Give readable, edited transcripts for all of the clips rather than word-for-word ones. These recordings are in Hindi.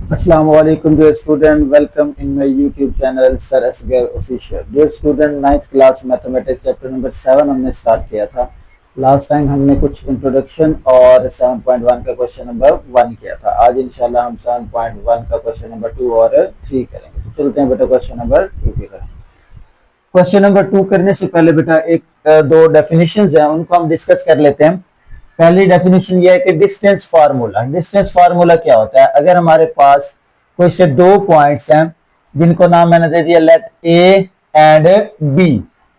Assalamu alaikum dear student, welcome in my YouTube channel Sir Asghar Official. Dear student, 9th class mathematics chapter number 7 हमने स्टार्ट किया था। लास्ट टाइम हमने कुछ इंट्रोडक्शन और 7.1 का क्वेश्चन नंबर 1 किया था। आज इंशाल्लाह हम 7.1 का क्वेश्चन नंबर 2 और 3 करेंगे। तो चलते हैं बेटा क्वेश्चन नंबर 2 की तरफ। क्वेश्चन नंबर 2 करने से पहले बेटा दो डेफिनेशंस हैं, उनको हम डिस्कस कर लेते हैं। पहली डेफिनेशन ये है कि डिस्टेंस फार्मूला। डिस्टेंस फार्मूला क्या होता है? अगर हमारे पास कोई से दो पॉइंट्स हैं जिनको नाम मैंने दे दिया let A and B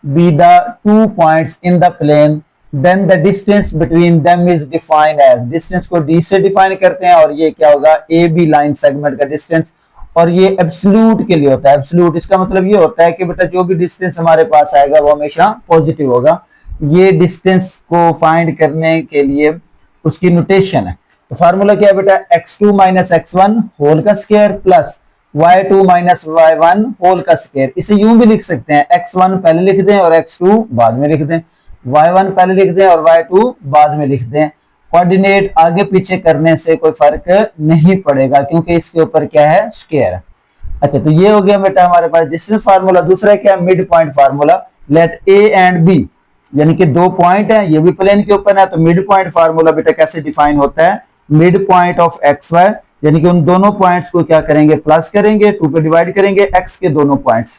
B the two points in the plane, then the distance between them is defined as, distance को डी से डिफाइन करते हैं और ये क्या होगा, ए बी लाइन सेगमेंट का डिस्टेंस। और ये एब्सोल्यूट के लिए होता है। एब्सोल्यूट इसका मतलब ये होता है कि बेटा जो भी डिस्टेंस हमारे पास आएगा वो हमेशा पॉजिटिव होगा। ये डिस्टेंस को फाइंड करने के लिए उसकी नोटेशन है। तो फार्मूला क्या है बेटा, x2 माइनस x1 होल का square plus y2 minus y1 whole का स्क्वायर। इसे यूं भी लिख सकते हैं, x1 पहले लिख दें और x2 बाद में लिख दें, y1 पहले लिख दें और y2 बाद में लिख दें। कोऑर्डिनेट आगे पीछे करने से कोई फर्क नहीं पड़ेगा क्योंकि इसके ऊपर क्या है, स्क्वायर है। अच्छा, तो ये हो गया बेटा हमारे पास डिस्टेंस फार्मूला। दूसरा क्या है, mid point formula. Let A and B, यानी कि दो पॉइंट है, ये भी प्लेन के ऊपर है, तो मिड पॉइंट फार्मूला बेटा कैसे डिफाइन होता है, mid point of X Y, यानी कि उन दोनों पॉइंट्स को क्या करेंगे, प्लस करेंगे, 2 पे डिवाइड करेंगे एक्स के दोनों पॉइंट्स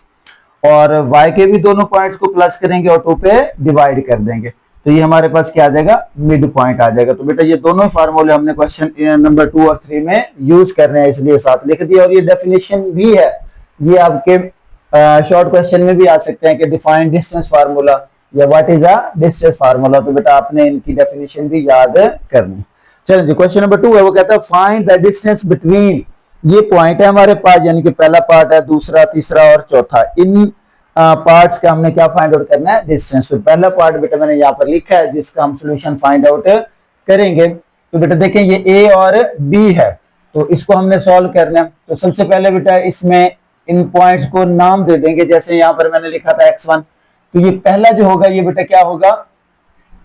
और वाई के भी दोनों पॉइंट्स को प्लस करेंगे और 2 पे डिवाइड कर देंगे। तो ये हमारे पास क्या आ जाएगा, मिड पॉइंट आ जाएगा। तो बेटा ये दोनों फार्मूले हमने क्वेश्चन नंबर 2 और 3 में यूज करने हैं, इसलिए साथ लिख दिया। और ये डेफिनेशन भी है, ये आपके शॉर्ट क्वेश्चन में भी आ सकते हैं कि डिफाइन डिस्टेंस फार्मूला या what is a distance formula. तो बेटा आपने इनकी डेफिनेशन भी याद करनी। चलिए जी, क्वेश्चन नंबर 2 है, वो कहता है फाइंड द डिस्टेंस बिटवीन, ये पॉइंट है हमारे पास, यानी कि पहला पार्ट है, दूसरा, तीसरा और चौथा। इन पार्ट्स का हमने क्या फाइंड आउट करना है, डिस्टेंस। तो पहला पार्ट बेटा मैंने यहाँ पर लिखा है जिसका हम सोल्यूशन फाइंड आउट करेंगे। तो बेटा देखें ये ए और बी है, तो इसको हमने सॉल्व करना है। तो सबसे पहले बेटा इसमें इन पॉइंट्स को नाम दे देंगे। जैसे यहाँ पर मैंने लिखा था x1, तो ये पहला जो होगा ये बेटा क्या होगा,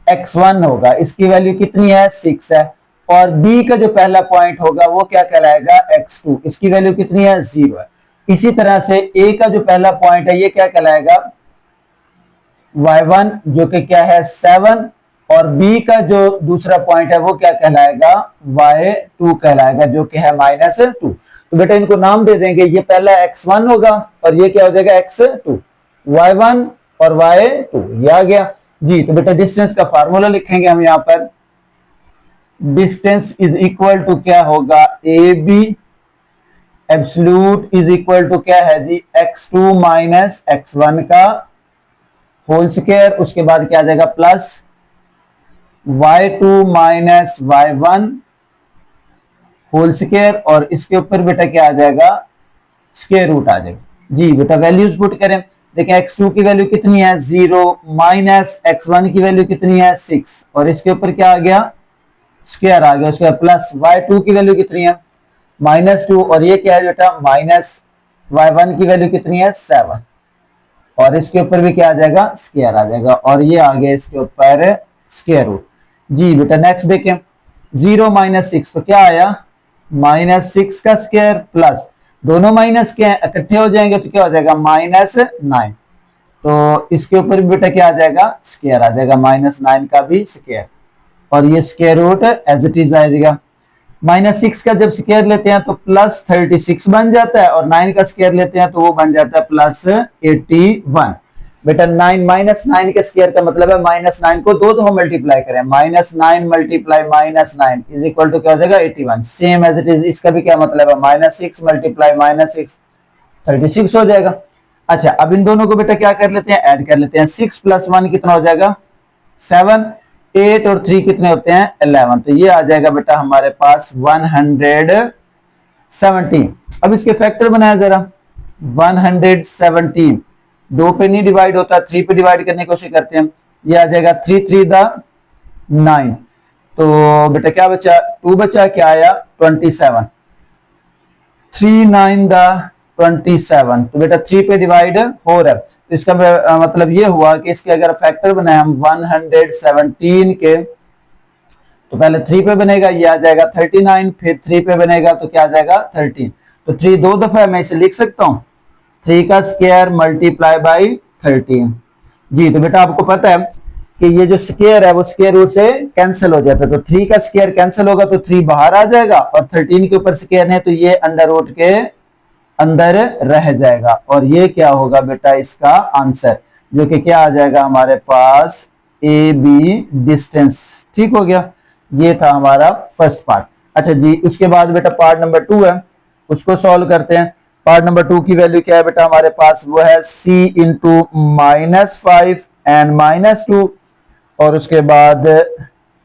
x1 होगा। इसकी वैल्यू कितनी है, 6 है। और b का जो पहला पॉइंट होगा वो क्या कहलाएगा, x2, इसकी वैल्यू कितनी है, 0 है। इसी तरह से a का जो पहला पॉइंट है ये क्या कहलाएगा, y1, जो कि क्या है 7, और b का जो दूसरा पॉइंट है वो क्या कहलाएगा, y2 कहलाएगा, जो कि है -2। तो बेटा इनको नाम दे देंगे, ये पहला x1 होगा और ये क्या हो जाएगा x2, y1 और y2, ये आ गया जी। तो बेटा डिस्टेंस का फार्मूला लिखेंगे हम यहाँ पर, डिस्टेंस इज इक्वल टू क्या होगा, A B absolute is equal to क्या है जी, x2 माइनस x1 का होल स्क्वायर, उसके बाद क्या आ जाएगा plus y2 minus y1 whole square, और इसके ऊपर बेटा क्या आ जाएगा, स्क्वायर रूट आ जाएगा जी। बेटा वैल्यूज पुट करें, देखें x2 की वैल्यू कितनी है, 0, माइनस x1 की वैल्यू कितनी है, 6, और इसके ऊपर क्या आ गया, स्क्वायर आ गया। उसके बाद प्लस y2 की वैल्यू कितनी है, -2, और ये क्या है बेटा, माइनस y1 की वैल्यू कितनी है, 7, और इसके ऊपर भी क्या आ जाएगा, स्क्वायर आ जाएगा, और ये आ गया इसके ऊपर स्क्वायर रूट जी। बेटा नेक्स्ट देखें, 0 माइनस 6, तो क्या आया, -6 का स्क्वायर प्लस दोनों माइनस के इकट्ठे हो जाएंगे तो क्या हो जाएगा, -9। तो इसके ऊपर भी बेटा क्या आ जाएगा, स्क्वायर आ जाएगा, -9 का भी स्क्वायर, और ये square root as it is आ जाएगा। -6 का जब स्क्वायर लेते हैं तो +36 बन जाता है, और 9 का स्क्वायर लेते हैं तो वो बन जाता है +81। बेटा 9 के स्क्वायर का मतलब है -9 को 2 दफा मल्टीप्लाई करें, -9 मल्टीप्लाई -9 इज इक्वल टू क्या हो जाएगा, 81। सेम एज इट इज इसका भी क्या मतलब है, -6 मल्टीप्लाई -6 36 हो जाएगा। अच्छा, अब इन दोनों को बेटा क्या कर लेते हैं, ऐड कर लेते हैं। 6 + 1 कितना हो जाएगा, 7, 8 और 3 कितने होते हैं, 11। तो ये आ जाएगा बेटा हमारे पास 117। अब इसके फैक्टर बनाया जरा, 117 2 पे नहीं डिवाइड होता, 3 पे डिवाइड करने की कोशिश करते हैं। ये आ जाएगा 3 3 द 9, तो बेटा क्या बचा, 2 बचा, क्या आया 27, 3 9 द 27। तो बेटा 3 पे डिवाइड हो रहा है, तो इसका मतलब ये हुआ कि इसके अगर फैक्टर बनाए हम 117 के तो पहले 3 पे बनेगा, ये आ जाएगा 39, फिर 3 पे बनेगा तो क्या आ जाएगा 13। तो 3 दो दफा है, मैं इसे लिख सकता हूं 3 का स्क्वायर मल्टीप्लाई बाई 13। जी तो बेटा आपको पता है कि ये जो स्क्वायर है वो स्क्वायर रूट से कैंसिल हो जाता है, तो 3 का स्क्वायर कैंसिल होगा तो 3 बाहर आ जाएगा और 13 के ऊपर स्क्वायर है तो ये अंडर रूट के अंदर रह जाएगा और ये क्या होगा बेटा इसका आंसर, जो कि क्या आ जाएगा हमारे पास ए बी डिस्टेंस। ठीक हो गया, ये था हमारा फर्स्ट पार्ट। अच्छा जी, उसके बाद बेटा पार्ट नंबर 2 है, उसको सॉल्व करते हैं। पार्ट नंबर 2 की वैल्यू क्या है बेटा हमारे पास, वो है c इंटू -5 एंड -2 और उसके बाद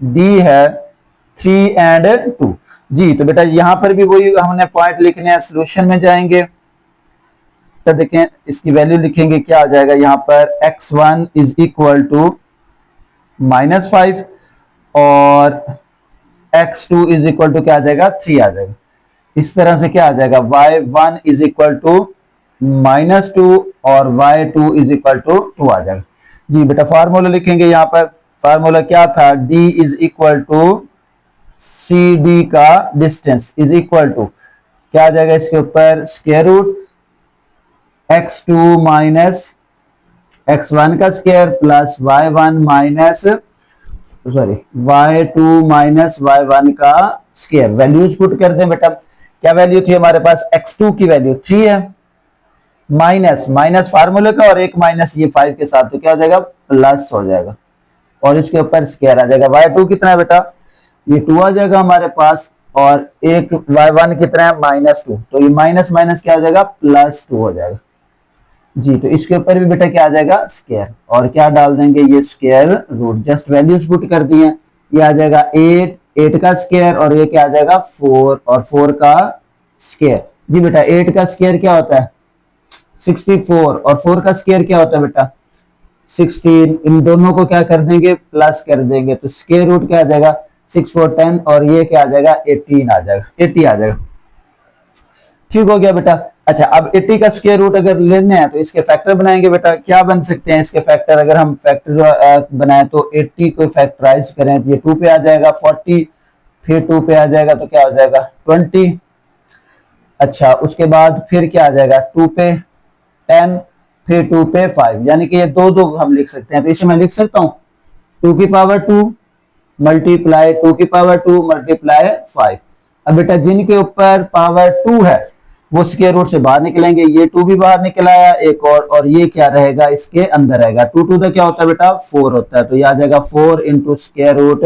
d है 3 एंड 2। जी तो बेटा यहां पर भी वही हमने पॉइंट लिखने हैं, सोल्यूशन में जाएंगे तो देखें इसकी वैल्यू लिखेंगे, क्या आ जाएगा यहाँ पर x1 इज इक्वल टू -5 और x2 इज इक्वल टू क्या आ जाएगा 3 आ जाएगा। इस तरह से क्या आ जाएगा y1 इज इक्वल टू -2 और y2 इज इक्वल टू 2 आ जाएगा। जी बेटा फार्मूला लिखेंगे, यहाँ पर फार्मूला क्या था, d is equal to C D का डिस्टेंस इज इक्वल टू क्या आ जाएगा इसके ऊपर square root x2 minus x1 का square plus y1 minus sorry y2 minus y1 का स्क्वायर। वैल्यूज पुट कर दें बेटा, क्या वैल्यू थी हमारे पास, x2 की वैल्यू 3 है, माइनस माइनस फार्मूले का और एक माइनस ये 5 के साथ, तो क्या हो जाएगा प्लस हो जाएगा और इसके ऊपर स्क्वायर आ जाएगा। y2 कितना है बेटा, ये 2 आ जाएगा हमारे पास और एक y1 कितना है -2, तो ये माइनस माइनस क्या हो जाएगा +2 हो जाएगा। जी तो इसके ऊपर भी बेटा क्या आ जाएगा स्क्वायर और क्या डाल देंगे ये square root, just values put कर दी है। ये आ जाएगा 8 का स्क्वायर और ये क्या आ जाएगा 4 और 4 का स्क्वायर। जी बेटा 8 का स्क्वायर क्या होता है 64 और 4 का स्क्वायर क्या होता है बेटा 16, इन दोनों को क्या कर देंगे प्लस कर देंगे तो स्क्वायर रूट क्या आ जाएगा 6 4 10 और ये क्या आ जाएगा 18 आ जाएगा 80 आ जाएगा। ठीक हो गया बेटा। अच्छा अब 80 का स्क्वायर रूट अगर लेने हैं तो इसके फैक्टर बनाएंगे बेटा, क्या बन सकते हैं इसके फैक्टर, अगर हम फैक्टर बनाए तो 80 को फैक्टराइज करें तो ये 2 पे आ जाएगा 40, फिर 2 पे आ जाएगा तो क्या हो जाएगा 20। अच्छा उसके बाद फिर क्या आ जाएगा 2 पे 10, फिर 2 पे 5, यानी कि ये दो दो हम लिख सकते हैं, तो इसे मैं लिख सकता हूँ 2 की पावर 2 मल्टीप्लाई 2 की पावर 2 मल्टीप्लाई 5। अब बेटा जिनके ऊपर पावर 2 है वो स्क्वायर रूट से बाहर निकलेंगे, ये 2 भी बाहर निकल आया एक और ये क्या रहेगा इसके अंदर रहेगा, 2 2 का क्या होता है बेटा 4 होता है, तो ये आ जाएगा 4 इंटू स्क्वायर रूट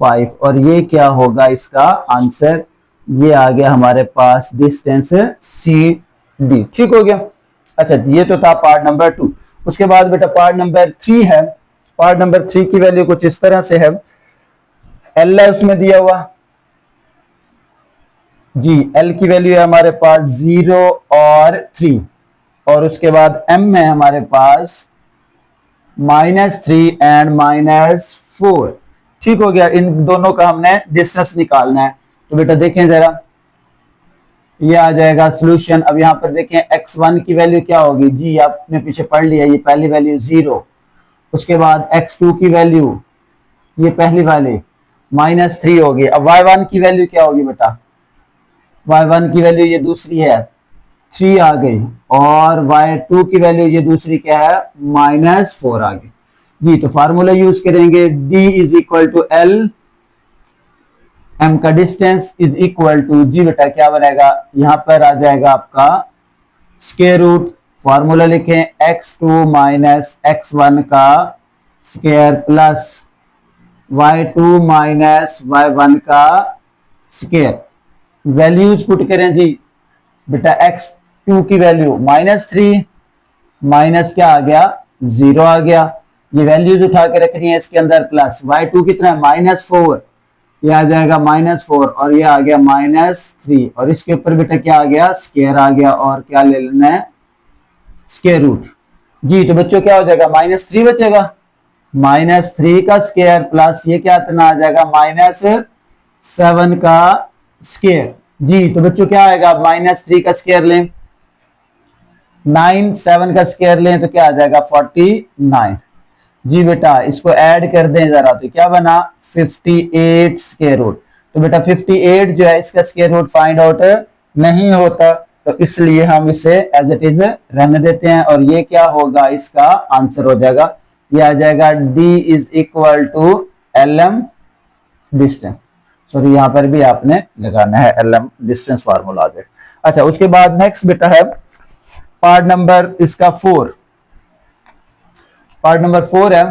5 और ये क्या होगा इसका आंसर, ये आ गया हमारे पास डिस्टेंस सी डी। ठीक हो गया। अच्छा ये तो था पार्ट नंबर 2। उसके बाद बेटा पार्ट नंबर 3 है। पार्ट नंबर 3 की वैल्यू कुछ इस तरह से है, एल है उसमें दिया हुआ जी, एल की वैल्यू है हमारे पास 0 और 3 और उसके बाद एम है हमारे पास -3 एंड -4। ठीक हो गया, इन दोनों का हमने डिस्टेंस निकालना है। तो बेटा देखें जरा, ये आ जाएगा सॉल्यूशन। अब यहां पर देखें x1 की वैल्यू क्या होगी, जी आपने पीछे पढ़ लिया, ये पहली वैल्यू 0, उसके बाद x2 की वैल्यू ये पहली वाली -3 होगी। अब y1 की वैल्यू क्या होगी बेटा, y1 की वैल्यू ये दूसरी है 3 आ गई और y2 की वैल्यू ये दूसरी क्या है -4 आ गई। जी तो फार्मूला यूज करेंगे d is equal to L, m का डिस्टेंस इज इक्वल टू, जी बेटा क्या बनेगा यहां पर आ जाएगा आपका स्क्वायर रूट, फार्मूला लिखें x2 माइनस x1 का square plus y2 minus y1 का स्क्वायर। वैल्यूज पुट करें जी बेटा, x2 की वैल्यू -3 माइनस क्या आ गया 0 आ गया, ये वैल्यूज उठा के रखनी है इसके अंदर, प्लस y2 कितना है -4, ये आ जाएगा -4 और ये आ गया -3 और इसके ऊपर बेटा क्या आ गया स्क्वायर आ गया और क्या ले लेना है स्क्वायर रूट। जी तो बच्चों क्या हो जाएगा -3 बचेगा, -3 का स्क्वायर प्लस ये क्या इतना आ जाएगा -7 का स्क्वायर। जी तो बच्चों क्या आएगा -3 का स्क्वायर लें 9, 7 का स्क्वायर लें तो क्या आ जाएगा 49। जी बेटा इसको ऐड कर दें जरा, तो क्या बना 58 स्क्वायर रूट। तो बेटा 58 जो है इसका स्क्वायर रूट फाइंड आउट नहीं होता, तो इसलिए हम इसे एज इट इज रहने देते हैं। और ये क्या होगा, इसका आंसर हो जाएगा, ये आ जाएगा d is equal to lm distance. Sorry यहाँ पर भी आपने लगाना है lm डिस्टेंस फार्मूला आ जाएगा। अच्छा, उसके बाद नेक्स्ट बेटा है पार्ट नंबर इसका 4। पार्ट नंबर 4 है,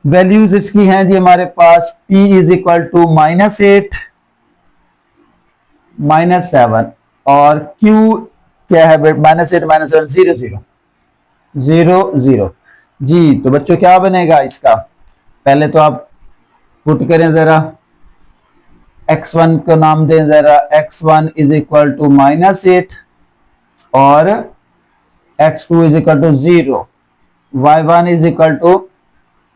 वैल्यूज इसकी हैं जी हमारे पास p इज इक्वल टू -8 -7 और q क्या है, -8 -7 0 0 0 0 जी। तो बच्चों क्या बनेगा इसका, पहले तो आप पुट करें जरा, x1 को नाम दें जरा, x1 इज इक्वल टू -8 और x2 is equal to 0, y1 is equal to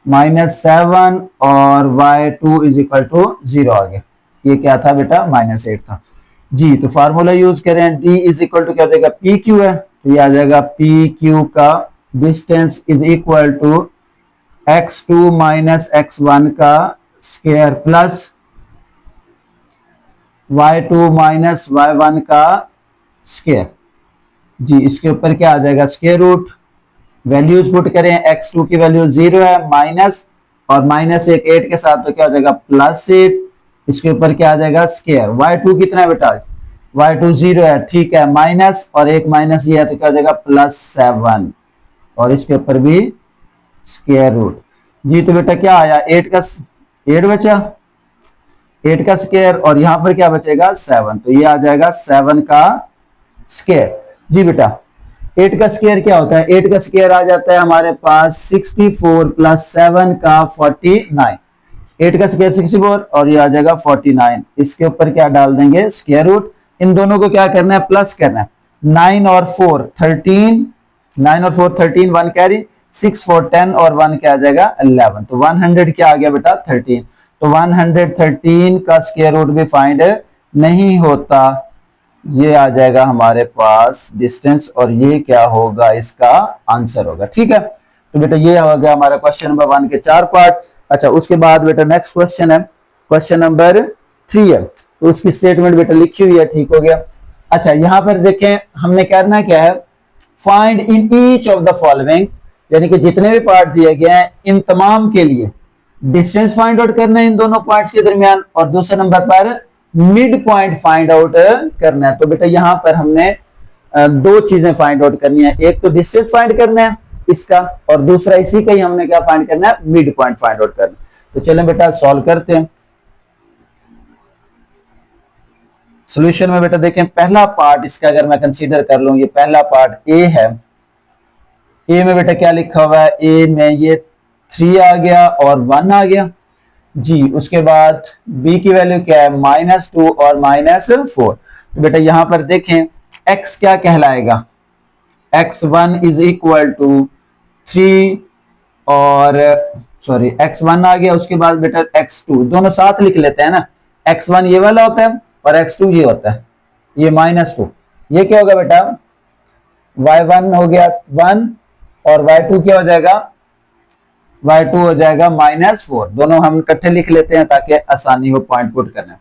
-7 और y2 इज इक्वल टू 0 आ गया। ये क्या था बेटा, -8 था जी। तो फार्मूला यूज करें, d इज इक्वल टू क्या देगा, पी क्यू है, तो ये आ जाएगा पी क्यू का distance is equal to x2 minus x1 का square plus y2 minus y1 का स्क्वायर जी। इसके ऊपर क्या आ जाएगा, स्क्वायर रूट। वैल्यूज पुट करें, x2 की वैल्यू 0 है, माइनस और -1 8 के साथ, तो क्या हो जाएगा +8। इसके ऊपर क्या आ जाएगा, स्क्वायर। y2 कितना है बेटा, y2 0 है, ठीक है, माइनस और एक माइनस ये है, तो क्या हो जाएगा +7 और इसके ऊपर भी स्क्वायर रूट जी। तो बेटा क्या आया, 8 बचा, 8 का स्क्वायर और यहां पर क्या बचेगा 7, तो ये आ जाएगा 7 का स्क्वायर जी। बेटा 8 का स्क्वायर क्या होता है, 8 का स्क्वायर आ जाता है हमारे पास 64 प्लस 7 का 49। 8 का स्क्वायर 64 और ये आ जाएगा 49। इसके ऊपर क्या डाल देंगे, स्क्वायर रूट। इन दोनों को क्या करना है, प्लस करना है। 9 और 4 13, 9 और 4 13, 1 कैरी, 6 4 10 और 1 क्या आ जाएगा 11। तो 100 क्या आ गया बेटा 13। तो 113 का स्क्वायर रूट भी फाइंड नहीं होता, ये आ जाएगा हमारे पास डिस्टेंस और ये क्या होगा, इसका आंसर होगा। ठीक है, तो बेटा ये हो गया हमारा क्वेश्चन नंबर 1 के 4 पार्ट। अच्छा, उसके बाद बेटा नेक्स्ट क्वेश्चन है, क्वेश्चन नंबर 3 है, तो उसकी स्टेटमेंट बेटा लिखी हुई है, ठीक हो गया। अच्छा, यहां पर देखें हमने करना क्या है, find in each of the following, यानी कि जितने भी पार्ट दिए गए हैं इन तमाम के लिए डिस्टेंस फाइंड आउट करना है इन दोनों पार्ट्स के दरमियान, और दूसरे नंबर पर मिड पॉइंट फाइंड आउट करना है। तो बेटा यहां पर हमने दो चीजें फाइंड आउट करनी है, एक तो डिस्टेंस फाइंड करना है इसका, और दूसरा इसी का ही हमने क्या फाइंड करना है, मिड पॉइंट फाइंड आउट करना है। तो चलें बेटा सॉल्व करते हैं। सॉल्यूशन में बेटा देखें, पहला पार्ट इसका अगर मैं कंसीडर कर लूं, ये पहला पार्ट ए है। ए में बेटा क्या लिखा हुआ है, ए में ये 3 आ गया और 1 आ गया जी। उसके बाद b की वैल्यू क्या है, -2 और -4। तो बेटा यहां पर देखें x क्या कहलाएगा, x1 इज इक्वल टू 3 और सॉरी x1 आ गया। उसके बाद बेटा x2, दोनों साथ लिख लेते हैं ना, x1 ये वाला होता है और x2 ये होता है, ये -2। ये क्या होगा बेटा, y1 हो गया 1 और y2 क्या हो जाएगा, y2 हो जाएगा -4। दोनों हम इकट्ठे लिख लेते हैं ताकि आसानी हो पॉइंट पुट करने।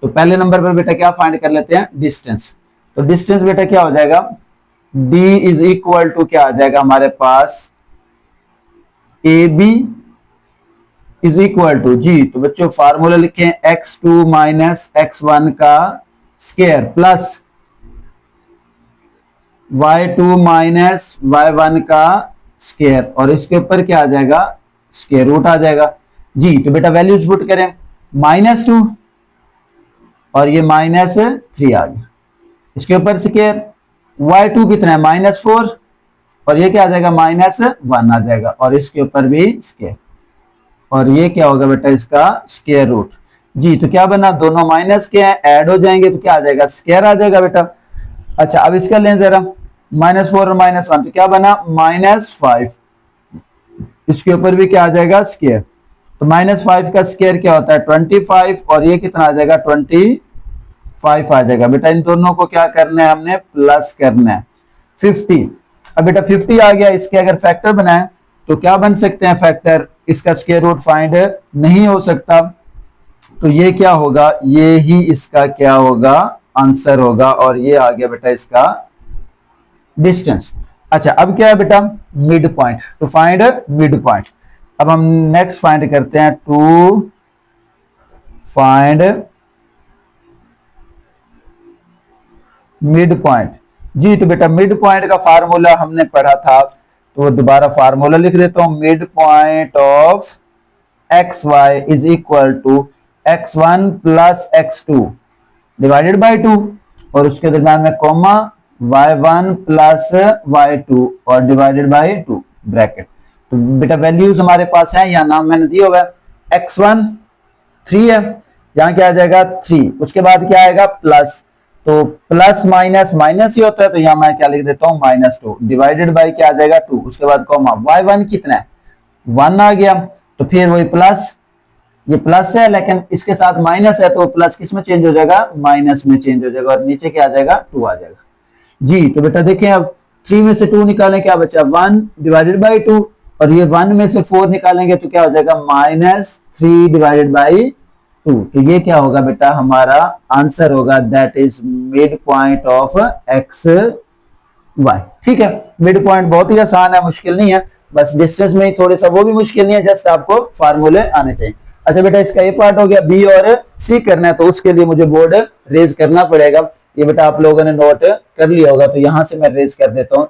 तो पहले नंबर पर बेटा क्या फाइंड कर लेते हैं, डिस्टेंस। तो डिस्टेंस बेटा क्या हो जाएगा, d इज इक्वल टू क्या आ जाएगा हमारे पास, AB इज इक्वल टू जी। तो बच्चों फार्मूला लिखें, x2 माइनस x1 का square plus y2 minus y1 का स्क्वायर, और इसके ऊपर क्या आ जाएगा, स्क्वायर रूट आ जाएगा जी। तो बेटा वैल्यूज पुट करें, -2 और ये -3 आ गया, इसके ऊपर स्क्वायर। y2 कितना है, -4 और ये क्या आ जाएगा, -1 आ जाएगा, और इसके ऊपर भी स्क्वायर, और ये क्या होगा बेटा, इसका स्क्वायर रूट जी। तो क्या बना, दोनों माइनस के हैं, ऐड हो जाएंगे तो क्या आ जाएगा, स्क्वायर आ जाएगा बेटा। अच्छा, अब इसका लें जरा, -4 और -1, तो क्या बना, -5, इसके ऊपर भी क्या आ जाएगा, स्क्वायर। तो -5 का स्क्वायर क्या होता है, 25, और ये कितना आ जाएगा, 25 आ जाएगा बेटा। इन दोनों को क्या करना है, हमने प्लस करना है, 50। अब बेटा 50 आ गया, इसके अगर फैक्टर बनाए तो क्या बन सकते हैं फैक्टर, इसका स्क्वायर रूट फाइंड नहीं हो सकता, तो ये क्या होगा, ये ही इसका क्या होगा, आंसर होगा, और ये आ गया बेटा इसका डिस्टेंस। अच्छा अब क्या है बेटा, mid point, to find mid point. अब हम नेक्स्ट फाइंड करते हैं, टू फाइंड मिड पॉइंट। जी तो बेटा मिड पॉइंट का फार्मूला हमने पढ़ा था, तो दोबारा फार्मूला लिख देता हूं, mid point of X Y is equal to x1 plus x2 divided by 2, और उसके दरम्यान में कॉमा y1 प्लस y2 और डिवाइडेड बाई 2 ब्रैकेट। तो बेटा वैल्यूज हमारे पास है, यहाँ नाम मैंने दिया हुआ है, x1 3 है, यहाँ क्या आ जाएगा 3, उसके बाद क्या आएगा प्लस, तो प्लस माइनस माइनस ही होता है, तो यहाँ मैं क्या लिख देता हूँ -2 डिवाइडेड बाई क्या आ जाएगा 2, उसके बाद कॉमा y1 कितना है 1 आ गया, तो फिर वही प्लस, ये प्लस है लेकिन इसके साथ माइनस है, तो प्लस किस में चेंज हो जाएगा, माइनस में चेंज हो जाएगा, और नीचे क्या आ जाएगा 2 आ जाएगा। जी तो बेटा देखिए अब 3 में से 2 निकालें, क्या बचा 1 डिवाइडेड बाई 2, और ये 1 में से 4 निकालेंगे तो क्या हो जाएगा -3 डिवाइडेड बाई 2, तो ये क्या होगा बेटा, हमारा आंसर होगा, that is mid point of X Y. ठीक है, मिड पॉइंट बहुत ही आसान है, मुश्किल नहीं है, बस डिस्टेंस में ही थोड़े सा वो भी मुश्किल नहीं है, जस्ट आपको फार्मूले आने चाहिए। अच्छा बेटा इसका ये पार्ट हो गया, बी और सी करना है, तो उसके लिए मुझे बोर्ड रेज करना पड़ेगा, ये बेटा आप लोगों ने नोट कर लिया होगा, तो यहां से मैं रेज कर देता हूँ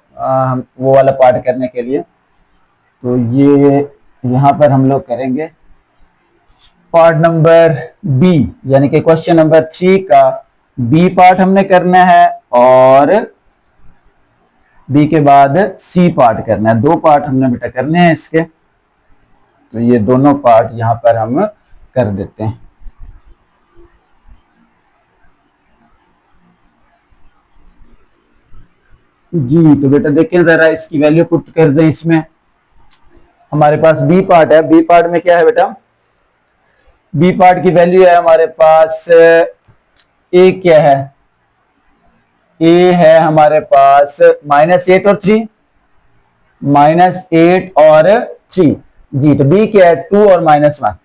वो वाला पार्ट करने के लिए। तो ये यहां पर हम लोग करेंगे पार्ट नंबर बी, यानी कि क्वेश्चन नंबर 3 का बी पार्ट हमने करना है, और बी के बाद सी पार्ट करना है, 2 पार्ट हमने बेटा करने हैं इसके, तो ये दोनों पार्ट यहां पर हम कर देते हैं। जी तो बेटा देखें जरा, इसकी वैल्यू पुट कर दें, इसमें हमारे पास बी पार्ट है, बी पार्ट में क्या है बेटा, बी पार्ट की वैल्यू है हमारे पास, ए क्या है, ए है हमारे पास -8 और 3, -8 और 3। जी तो बी क्या है 2 और -1,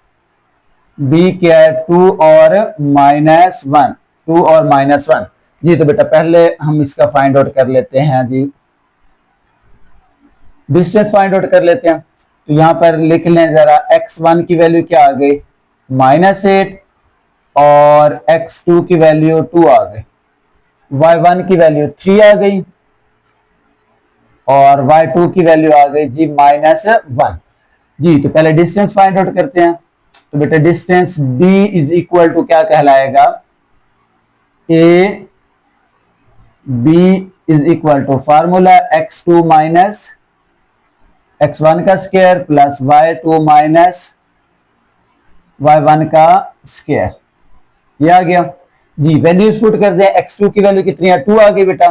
बी क्या है 2 और -1, 2 और -1। जी तो बेटा पहले हम इसका फाइंड आउट कर लेते हैं, जी डिस्टेंस फाइंड आउट कर लेते हैं, तो यहां पर लिख लें जरा, x1 की वैल्यू क्या आ गई -8, और x2 की वैल्यू 2 आ गई, y1 की वैल्यू 3 आ गई, और y2 की वैल्यू आ गई जी -1। जी तो पहले डिस्टेंस फाइंड आउट करते हैं, तो बेटा distance d is equal to क्या कहलाएगा, a b is equal to formula x2 minus x1 का square plus y2 minus y1 का स्क्वायर, ये आ गया। जी वैल्यूज पुट कर दें, x2 की वैल्यू कितनी है 2 आ गई बेटा,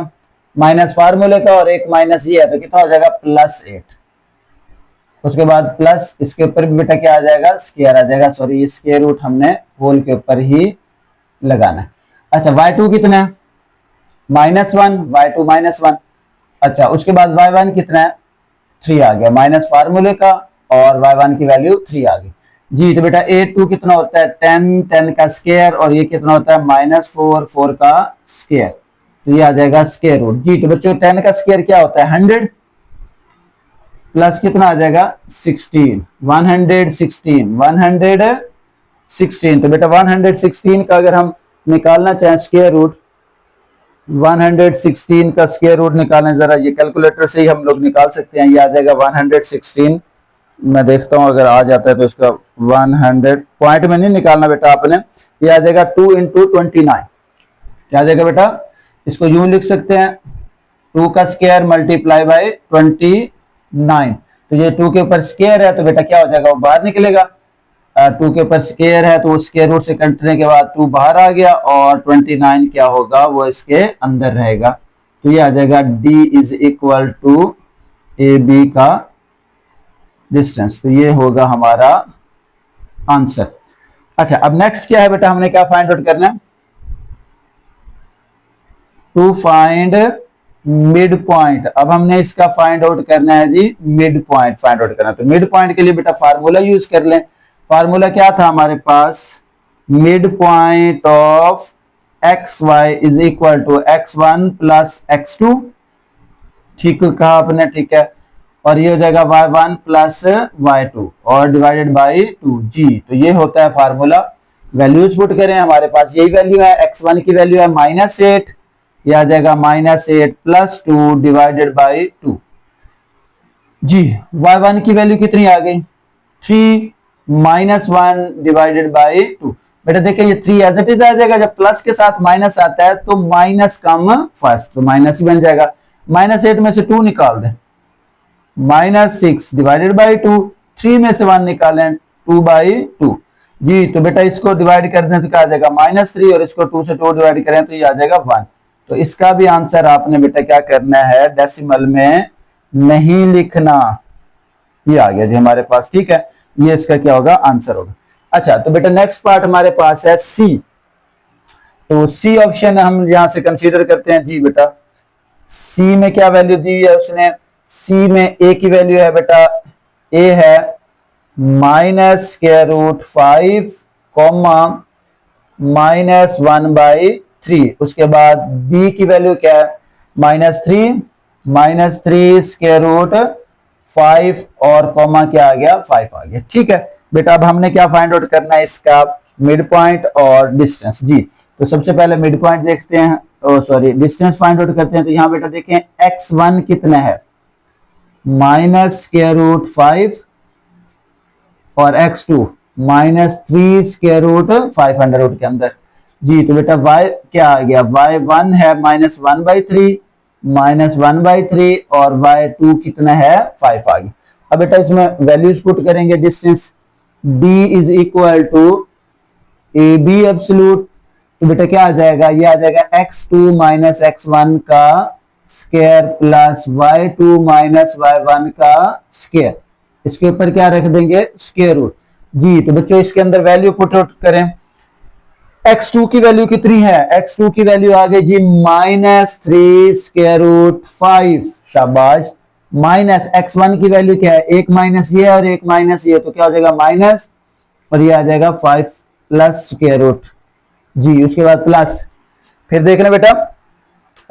माइनस फार्मूले का और एक माइनस ये है, तो कितना हो जाएगा +8, उसके बाद प्लस इसके ऊपर भी बेटा क्या आ जाएगा, स्क्वायर आ जाएगा, सॉरी ये स्क्वायर रूट हमने होल के ऊपर ही लगाना है। अच्छा y2 कितना है -1, y2 -1। अच्छा उसके बाद y1 कितना है 3 आ गया, माइनस फार्मूले का, और y1 की वैल्यू 3 आ गई। जी तो बेटा a2 कितना होता है 10, 10 का स्क्वायर, और ये कितना होता है -4, 4 का स्क्वायर, तो ये आ जाएगा स्क्वायर रूट। जी तो बच्चों 10 का स्क्वायर क्या होता है 100, प्लस कितना आ जाएगा 16, 116, तो बेटा 116 का अगर हम निकालना चाहें स्क्वायर रूट, 116 का स्क्वायर रूट निकालें जरा, ये कैलकुलेटर से ही हम लोग निकाल सकते हैं, ये आ जाएगा 116, मैं देखता हूं अगर आ जाता है तो इसका 100 पॉइंट में नहीं निकालना बेटा आपने, ये आ जाएगा 2 × 29, क्या आ जाएगा बेटा, इसको यूं लिख सकते हैं 2 का स्क्वायर मल्टीप्लाई बाय 29, तो ये 2 के ऊपर स्क्वायर है, तो बेटा क्या हो जाएगा वो बाहर निकलेगा, 2 के ऊपर स्क्वायर है तो स्क्वायर रूट से कटने के बाद 2 बाहर आ गया, और 29 क्या होगा वो इसके अंदर रहेगा, तो ये आ जाएगा d is equal to A B का डिस्टेंस, तो ये होगा हमारा आंसर। अच्छा अब नेक्स्ट क्या है बेटा, हमने क्या फाइंड आउट करना है, टू फाइंड मिड पॉइंट। अब हमने इसका फाइंड आउट करना है जी, मिड पॉइंट फाइंड आउट करना है। तो मिड पॉइंट के लिए बेटा फार्मूला यूज कर लें। फार्मूला क्या था हमारे पास, mid point of X Y is equal to x1 plus x2। ठीक कहा आपने, ठीक है। और ये हो जाएगा y1 प्लस y2 और डिवाइडेड बाई 2 जी। तो ये होता है फार्मूला। वैल्यूज पुट करें, हमारे पास यही वैल्यू है, x1 की वैल्यू है -8, ये आ जाएगा -8 plus 2 divided by 2 ji. y1 की वैल्यू कितनी आ गई, 3 -1 डिवाइडेड बाई 2। बेटा देखिए ये 3 एज इट इज आ जाएगा, जब प्लस के साथ माइनस आता है तो माइनस कम फर्स्ट, तो माइनस ही बन जाएगा। -8 में से 2 निकाल दें, -6 डिवाइडेड बाई 2, 3 में से 1 निकालें, 2/2 जी। तो बेटा इसको डिवाइड कर दें तो क्या आ जाएगा -3, और इसको 2 से 2 डिवाइड करें तो ये आ जाएगा 1। तो इसका भी आंसर आपने बेटा क्या करना है, डेसिमल में नहीं लिखना। ये आ गया जी हमारे पास, ठीक है। ये इसका क्या होगा, आंसर होगा। अच्छा, तो बेटा नेक्स्ट पार्ट हमारे पास है सी। तो सी ऑप्शन हम यहां से कंसीडर करते हैं जी। बेटा सी में क्या वैल्यू दी है उसने, सी में ए की वैल्यू है बेटा, ए है -√5 कॉमा -1/3। उसके बाद बी की वैल्यू क्या है, -3 √5 और कॉमा क्या आ गया, 5 आ गया, ठीक है। बेटा अब हमने क्या फाइंड आउट करना है, इसका मिड पॉइंट और डिस्टेंस जी। तो सबसे पहले मिड पॉइंट देखते हैं, डिस्टेंस फाइंड आउट करते हैं। तो यहां बेटा देखें x1 कितना है, -√5 और x2 -3√500 के अंदर जी। तो बेटा y क्या आ गया, y1 है -1/3 और y2 कितना है, 5 आ गया। अब बेटा इसमें वैल्यूज पुट करेंगे, distance d is equal to A B absolute. तो बेटा क्या आ जाएगा, ये आ जाएगा x2 - x1 का स्क्वायर प्लस y2 - y1 का स्क्वायर, इसके ऊपर क्या रख देंगे, स्क्वायर रूट जी। तो बच्चों इसके अंदर वैल्यू पुट आउट करें, x2 की वैल्यू कितनी है, x2 की वैल्यू आ गई जी -3√5, शाबाश। माइनस x1 की वैल्यू क्या है, एक माइनस ये और एक माइनस ये, तो क्या हो जाएगा माइनस, और ये आ जाएगा 5 प्लस स्क्वायर रूट जी। उसके बाद प्लस, फिर देख रहे बेटा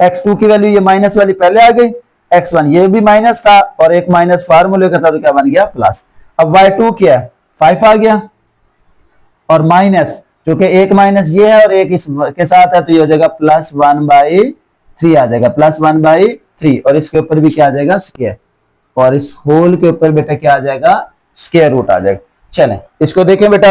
x2 की वैल्यू ये माइनस वाली पहले आ गई, x1 ये भी माइनस था और एक माइनस फार्मूले का था, तो क्या बन गया, प्लस। अब y2 क्या है, 5 आ गया, और माइनस क्योंकि एक माइनस ये है और एक इसके साथ है, तो ये हो जाएगा +1/3 आ जाएगा, +1/3, और इसके ऊपर भी क्या आ जाएगा, स्क्वायर, और इस होल के ऊपर बेटा क्या आ जाएगा, स्क्वायर रूट आ जाएगा। चलें इसको देखें बेटा,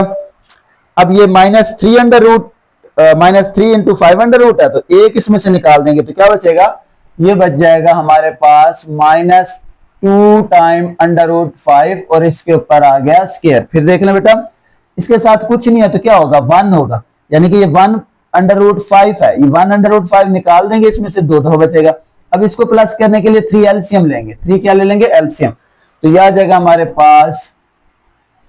अब ये -3 under root -3 into 5 under root है, तो एक इसमें से निकाल देंगे तो क्या बचेगा, ये बच जाएगा हमारे पास -2 टाइम √5, और इसके ऊपर आ गया स्क्वायर। फिर देख लें बेटा इसके साथ कुछ नहीं है तो क्या होगा, 1 होगा, यानी कि ये 1 अंडर रूट 5 है, ये 1 अंडर रूट 5 निकाल देंगे, इसमें से 2 बचेगा। अब इसको प्लस करने के लिए 3 एलसीएम लेंगे, 3 क्या ले लेंगे, एलसीएम। तो यह आ जाएगा हमारे पास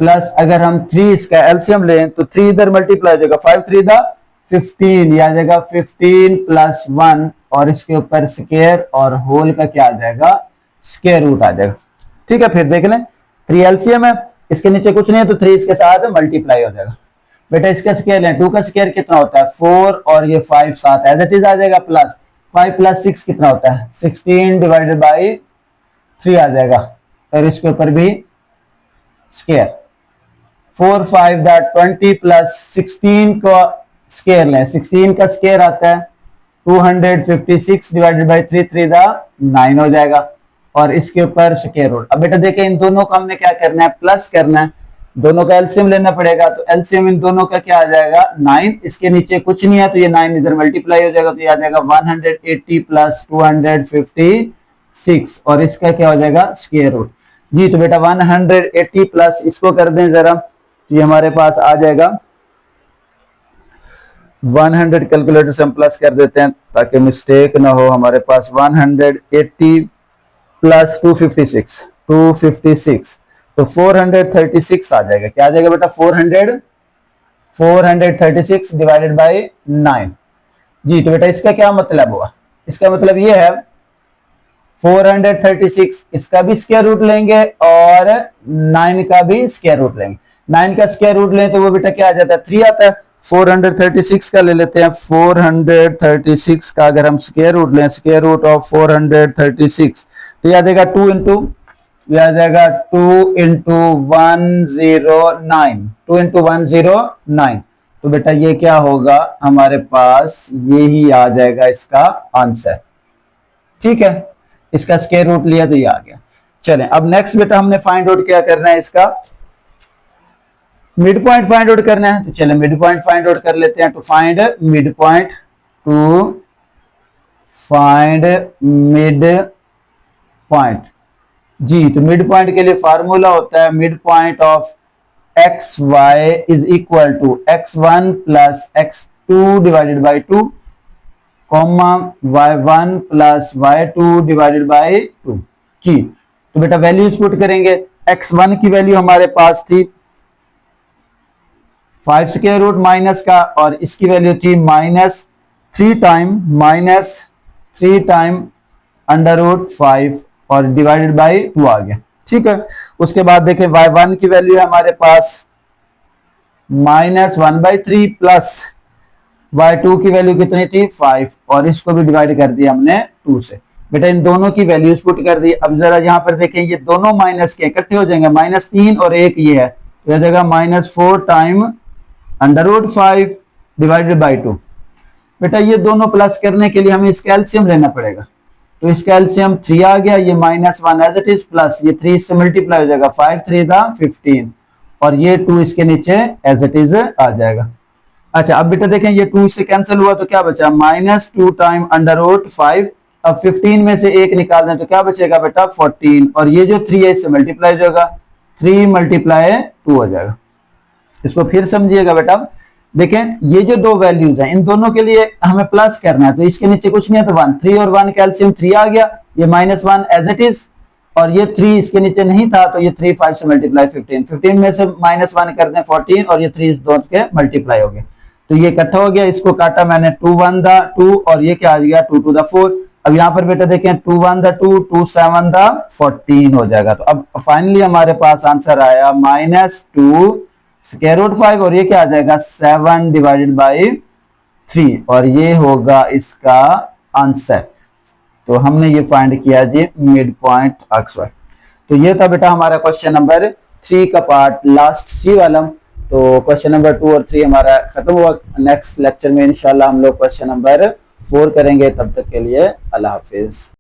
प्लस, अगर हम 3 इसका एलसीएम लें तो 3 इधर मल्टीप्लाई हो जाएगा, 5 3 दा 15, यह आ जाएगा 15 प्लस 1, और इसके ऊपर स्क्वायर और होल का क्या आ जाएगा, स्क्वायर रूट आ जाएगा, ठीक है। फिर देख लें 3 एलसीएम है, इसके नीचे कुछ नहीं है तो 3 इसके साथ मल्टीप्लाई हो जाएगा। बेटा इसका स्क्वायर लें, 2 का स्क्वायर कितना होता है 4, और ये 5 साथ एज इट इज आ जाएगा, प्लस 5 प्लस 6 कितना होता है 16 डिवाइडेड बाई 3 आ जाएगा, और इसके ऊपर भी स्क्वायर, 4 5 दैट 20 प्लस 16 का स्क्वायर लें, 16 का स्क्वायर आता है 256 डिवाइडेड बाई 3 3 दा 9 हो जाएगा, और इसके ऊपर स्क्वायर रूट। अब बेटा देखें इन दोनों को हमने क्या करना है, प्लस करना है, दोनों का एलसीएम लेना पड़ेगा, तो एलसीएम इन दोनों का क्या आ जाएगा 9, इसके नीचे कुछ नहीं है तो ये 9 इधर मल्टीप्लाई हो जाएगा, तो ये आ जाएगा 180 प्लस 256, और इसका क्या हो जाएगा, स्क्वायर रूट जी। तो बेटा 180 प्लस इसको कर दें जरा, तो ये हमारे पास आ जाएगा 100, कैलकुलेटर से हम प्लस कर देते हैं ताकि मिस्टेक ना हो, हमारे पास 180 प्लस 256 तो 436 आ जाएगा, क्या आ जाएगा बेटा 436 डिवाइडेड बाई 9 जी। तो बेटा इसका क्या मतलब हुआ, इसका मतलब ये है 436 इसका भी स्क्वायर रूट लेंगे और 9 का भी स्क्वायर रूट लेंगे। 9 का स्क्वायर रूट लें तो वो बेटा क्या आ जाता है, 3 आता है। 436 का ले लेते हैं। 436 का अगर हम स्क्वायर रूट लें, स्क्वायर रूट ऑफ 436 तो याद आएगा 2 इंटू 109, 2 इंटू 109। तो बेटा ये क्या होगा हमारे पास, ये ही आ जाएगा इसका आंसर। ठीक है, इसका स्क्वायर रूट लिया तो ये आ गया। चलें अब नेक्स्ट बेटा हमने फाइंड आउट क्या करना है, इसका मिड पॉइंट फाइंड आउट करना है। तो चलें मिड पॉइंट फाइंड आउट कर लेते हैं। To find mid point, to find mid point जी, तो मिड पॉइंट के लिए फार्मूला होता है mid point of X Y is equal to x1 plus x2 divided by 2 comma y1 plus y2 divided by 2 जी। तो बेटा वैल्यूज पुट करेंगे। x1 की वैल्यू हमारे पास थी 5 स्क्वायर रूट माइनस का, और इसकी वैल्यू थी -3 टाइम अंडर रूट 5 और डिवाइडेड बाई 2 आ गया। ठीक है, उसके बाद देखें y1 की वैल्यू है हमारे पास -1/3 प्लस y2 की वैल्यू कितनी थी 5, और इसको भी डिवाइड कर दिया हमने 2 से। बेटा इन दोनों की वैल्यूज पुट कर दी। अब जरा यहां पर देखें ये दोनों माइनस के इकट्ठे हो जाएंगे, -3 और 1 ये है, तो यह जाएगा -4 time under root 5 divided by 2। बेटा ये दोनों प्लस करने के लिए हमें इसका एलसीएम लेना पड़ेगा, तो इसका एलसीएम 3 आ गया, ये -1 एज इट इज प्लस ये 3 से मल्टीप्लाई हो जाएगा, 5 3 15 और ये 2 इसके नीचे एज इट इज आ जाएगा। अच्छा अब बेटा देखें ये 2 से कैंसिल हुआ तो क्या बचा, -2 टाइम अंडर रूट 5। अब 15 में से 1 निकाल दें तो क्या बचेगा बेटा 14, और ये जो 3 है इससे मल्टीप्लाई हो जाएगा, 3 मल्टीप्लाई 2 हो जाएगा। इसको फिर समझिएगा बेटा, देखें ये जो दो वैल्यूज हैं इन दोनों के लिए हमें प्लस करना है, तो इसके नीचे कुछ नहीं है तो 1, 3 और 1 कैल्शियम 3 आ गया, ये -1 एज इट इज, और ये 3 इसके नीचे नहीं था तो ये 3 5 से मल्टीप्लाई 15, 15 में से -1 कर दें 14 और ये 3 दोनों के मल्टीप्लाई हो गए, तो ये इकट्ठा हो गया। इसको काटा मैंने 2 1 द 2 और ये क्या आ गया 2 2 द 4। अब यहाँ पर बेटा देखें 2 1 द 2 2 7 द 14 हो जाएगा। तो अब फाइनली हमारे पास आंसर आया -2 स्क्वायर रूट 5 और ये क्या आ जाएगा 7 डिवाइडेड बाई 3 और ये होगा इसका आंसर। तो हमने ये फाइंड किया जी मिड पॉइंट एक्स वाई। तो ये था बेटा हमारा क्वेश्चन नंबर 3 का पार्ट लास्ट सी वाला। तो क्वेश्चन नंबर 2 और 3 हमारा खत्म हुआ। नेक्स्ट लेक्चर में इंशाल्लाह हम लोग क्वेश्चन नंबर 4 करेंगे। तब तक के लिए अल्लाह हाफिज।